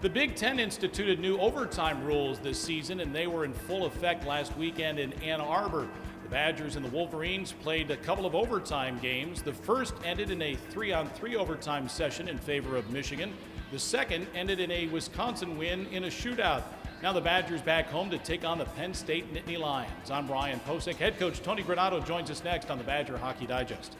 The Big Ten instituted new overtime rules this season, and they were in full effect last weekend in Ann Arbor. The Badgers and the Wolverines played a couple of overtime games. The first ended in a 3-on-3 overtime session in favor of Michigan. The second ended in a Wisconsin win in a shootout. Now the Badgers back home to take on the Penn State Nittany Lions. I'm Brian Posick. Head coach Tony Granato joins us next on the Badger Hockey Digest.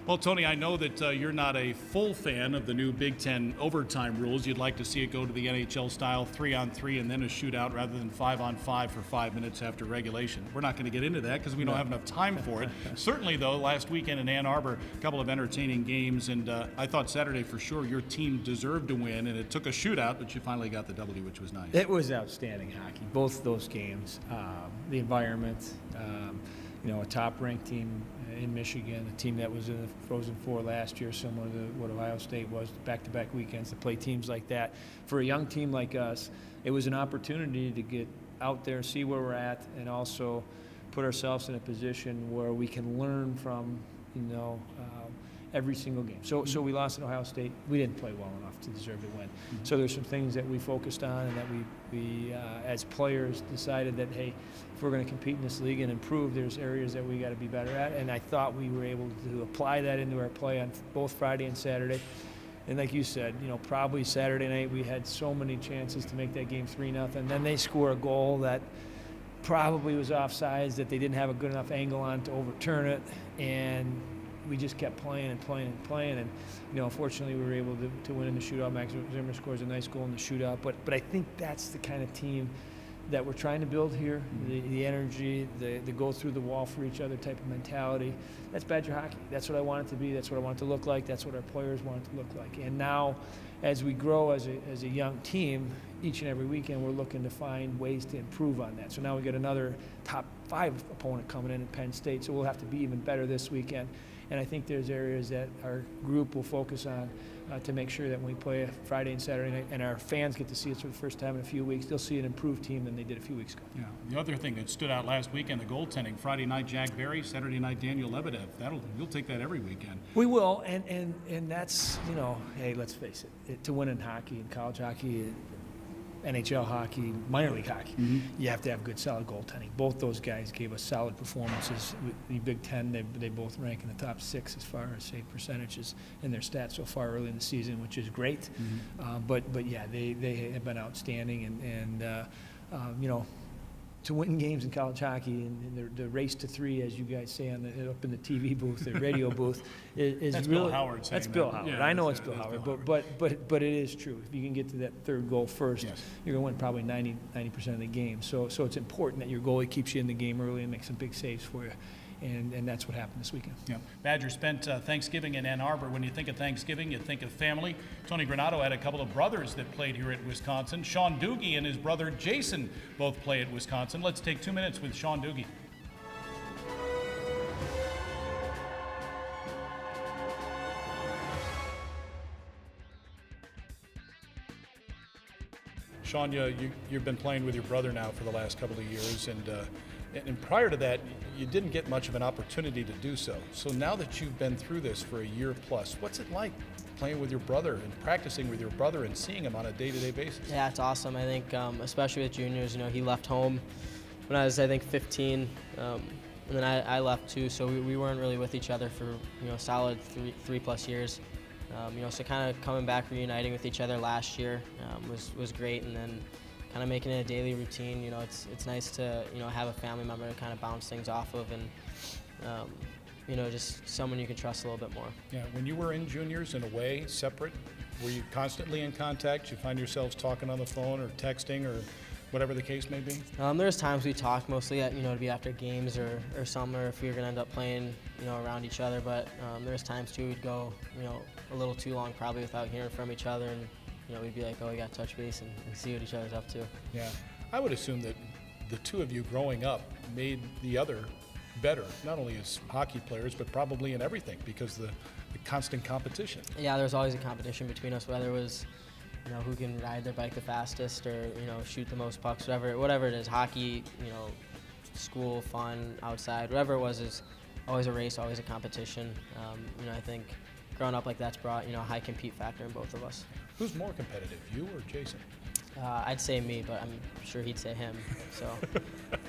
Well, Tony, I know that you're not a full fan of the new Big Ten overtime rules. You'd like to see it go to the NHL style 3-on-3 and then a shootout rather than 5-on-5 for 5 minutes after regulation. We're not going to get into that because we don't have enough time for it. Certainly, though, last weekend in Ann Arbor, a couple of entertaining games, and I thought Saturday for sure your team deserved to win, and it took a shootout, but you finally got the W, which was nice. It was outstanding hockey, both those games. The environment, a top-ranked team in Michigan, a team that was in the Frozen Four last year, similar to what Ohio State was, back-to-back weekends to play teams like that. For a young team like us, it was an opportunity to get out there, see where we're at, and also put ourselves in a position where we can learn from, every single game. So we lost at Ohio State. We didn't play well enough to deserve to win. Mm-hmm. So there's some things that we focused on and that we as players decided that, hey, if we're going to compete in this league and improve, there's areas that we got to be better at. And I thought we were able to apply that into our play on both Friday and Saturday. And like you said, probably Saturday night we had so many chances to make that game 3-0. Then they score a goal that probably was offsides that they didn't have a good enough angle on to overturn it. And we just kept playing and playing and playing, and unfortunately we were able to win in the shootout. Max Zimmer scores a nice goal in the shootout, but I think that's the kind of team that we're trying to build here. The energy, the go through the wall for each other type of mentality. That's Badger hockey. That's what I want it to be. That's what I want it to look like. That's what our players want it to look like. And now, as we grow as a young team, each and every weekend we're looking to find ways to improve on that. So now we get another top 5 opponent coming in Penn State, so we'll have to be even better this weekend. And I think there's areas that our group will focus on to make sure that when we play Friday and Saturday night and our fans get to see us for the first time in a few weeks, they'll see an improved team than they did a few weeks ago. Yeah. The other thing that stood out last weekend, the goaltending. Friday night, Jack Barry. Saturday night, Daniel Lebedev. You'll take that every weekend. We will, and that's, hey, let's face it, to win in hockey, in college hockey, NHL hockey, minor league hockey, you have to have good, solid goaltending. Both those guys gave us solid performances. The Big Ten, they both rank in the top 6 as far as save percentages in their stats so far early in the season, which is great. But yeah, they have been outstanding, and to win games in college hockey and the race to 3, as you guys say up in the TV booth, the radio booth, is that's really Bill Howard saying that's Bill that. Howard. Yeah, I know it's Bill Howard, but it is true. If you can get to that third goal first, yes, you're going to win probably 90% of the game. So it's important that your goalie keeps you in the game early and makes some big saves for you. And that's what happened this weekend. Yeah. Badgers spent Thanksgiving in Ann Arbor. When you think of Thanksgiving, you think of family. Tony Granato had a couple of brothers that played here at Wisconsin. Sean Dhooghe and his brother Jason both play at Wisconsin. Let's take 2 minutes with Sean Dhooghe. Sean, you've been playing with your brother now for the last couple of years, and prior to that, you didn't get much of an opportunity to do so. So now that you've been through this for a year plus, what's it like playing with your brother and practicing with your brother and seeing him on a day-to-day basis? Yeah, it's awesome. I think, especially with juniors, he left home when I was, 15, and then I left too. So we weren't really with each other for a solid three plus years. So kind of coming back, reuniting with each other last year was great, and then kind of making it a daily routine. It's nice to have a family member to kind of bounce things off of, and just someone you can trust a little bit more. Yeah. When you were in juniors and away, separate, were you constantly in contact? You find yourselves talking on the phone or texting or whatever the case may be? There's times we talk mostly to be after games or something, or if we were gonna end up playing around each other. But there's times too we'd go a little too long probably without hearing from each other, and we'd be like, oh, we got to touch base and see what each other's up to. Yeah, I would assume that the two of you growing up made the other better, not only as hockey players, but probably in everything, because the constant competition. Yeah, there's always a competition between us, whether it was, who can ride their bike the fastest or, shoot the most pucks, whatever it is, hockey, school, fun, outside, whatever it was, is always a race, always a competition. I think growing up like that's brought, a high compete factor in both of us. Who's more competitive, you or Jason? I'd say me, but I'm sure he'd say him. So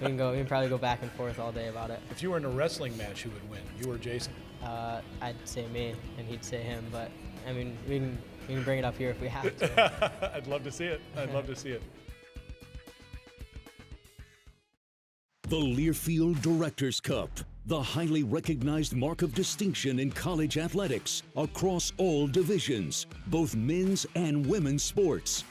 we can probably go back and forth all day about it. If you were in a wrestling match, who would win, you or Jason? I'd say me, and he'd say him. But I mean, we can bring it up here if we have to. I'd love to see it. I'd love to see it. The Learfield Directors Cup, the highly recognized mark of distinction in college athletics across all divisions, both men's and women's sports.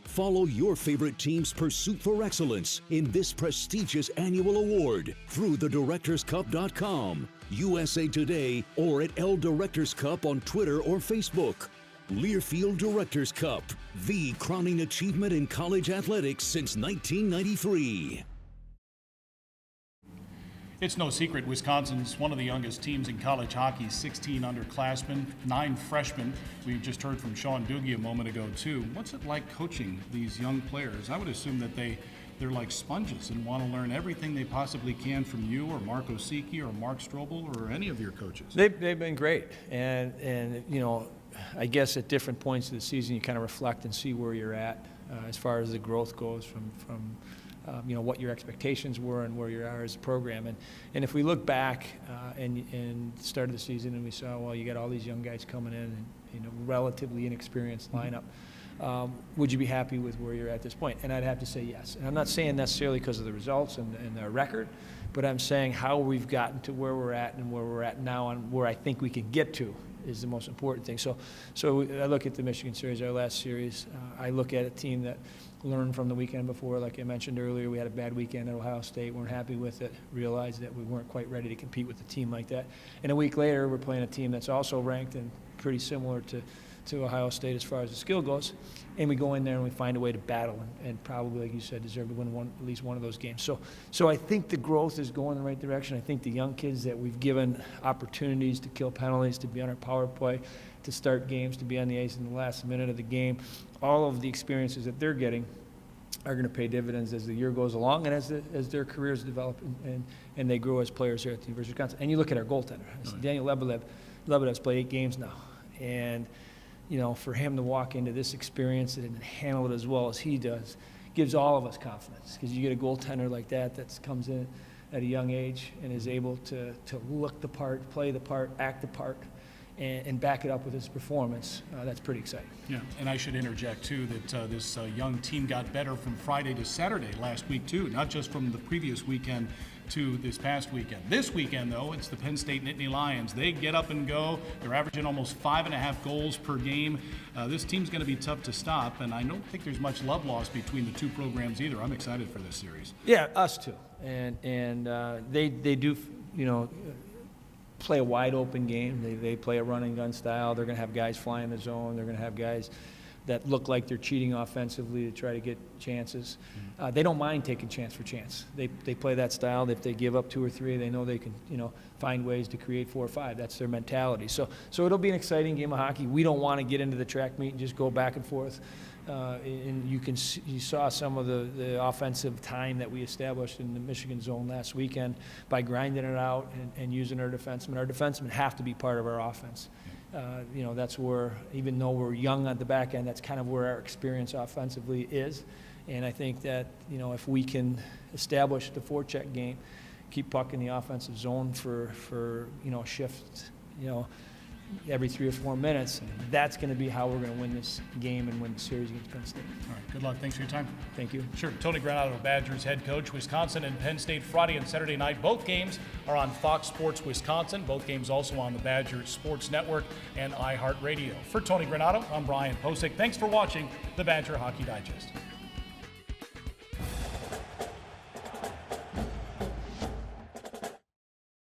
Follow your favorite team's pursuit for excellence in this prestigious annual award through thedirectorscup.com, USA Today, or at L Directors Cup on Twitter or Facebook. Learfield Directors Cup, the crowning achievement in college athletics since 1993. It's no secret Wisconsin's one of the youngest teams in college hockey, 16 underclassmen, 9 freshmen. We just heard from Sean Dhooghe a moment ago, too. What's it like coaching these young players? I would assume that they're like sponges and want to learn everything they possibly can from you or Mark Osicki or Mark Strobel or any of your coaches. They've been great. And I guess at different points of the season you kind of reflect and see where you're at as far as the growth goes from what your expectations were and where you are as a program. And if we look back and started the season and we saw, well, you got all these young guys coming in and, relatively inexperienced lineup, would you be happy with where you're at this point? And I'd have to say yes. And I'm not saying necessarily because of the results and our record, but I'm saying how we've gotten to where we're at and where we're at now and where I think we can get to is the most important thing. So I look at the Michigan series, our last series. I look at a team that learned from the weekend before. Like I mentioned earlier, we had a bad weekend at Ohio State, weren't happy with it, realized that we weren't quite ready to compete with a team like that. And a week later, we're playing a team that's also ranked and pretty similar to Ohio State as far as the skill goes. And we go in there and we find a way to battle and probably, like you said, deserve to win at least one of those games. So I think the growth is going in the right direction. I think the young kids that we've given opportunities to kill penalties, to be on our power play, to start games, to be on the ice in the last minute of the game, all of the experiences that they're getting are going to pay dividends as the year goes along and as their careers develop and they grow as players here at the University of Wisconsin. And you look at our goaltender. Daniel Lebedev's played 8 games now. And for him to walk into this experience and handle it as well as he does gives all of us confidence, because you get a goaltender like that comes in at a young age and is able to look the part, play the part, act the part, and back it up with his performance. That's pretty exciting. Yeah, and I should interject, too, that this young team got better from Friday to Saturday last week, too, not just from the previous weekend to this past weekend. This weekend, though, it's the Penn State Nittany Lions. They get up and go. They're averaging almost 5.5 goals per game. This team's going to be tough to stop, and I don't think there's much love lost between the two programs either. I'm excited for this series. Yeah, us too. And they do, play a wide open game. They play a run and gun style. They're going to have guys flying the zone. They're going to have guys that look like they're cheating offensively to try to get chances. They don't mind taking chance for chance. They play that style. If they give up 2 or 3, they know they can find ways to create 4 or 5. That's their mentality. So it'll be an exciting game of hockey. We don't want to get into the track meet and just go back and forth. And you saw some of the offensive time that we established in the Michigan zone last weekend by grinding it out and using our defensemen. Our defensemen have to be part of our offense. That's where, even though we're young at the back end, that's kind of where our experience offensively is. And I think that, if we can establish the forecheck game, keep puck in the offensive zone for a shift, every 3 or 4 minutes, that's going to be how we're going to win this game and win the series against Penn State. All right, good luck. Thanks for your time. Thank you. Sure. Tony Granato, Badgers head coach. Wisconsin and Penn State Friday and Saturday night. Both games are on Fox Sports Wisconsin. Both games also on the Badgers Sports Network and iHeartRadio. For Tony Granato, I'm Brian Posick. Thanks for watching the Badger Hockey Digest.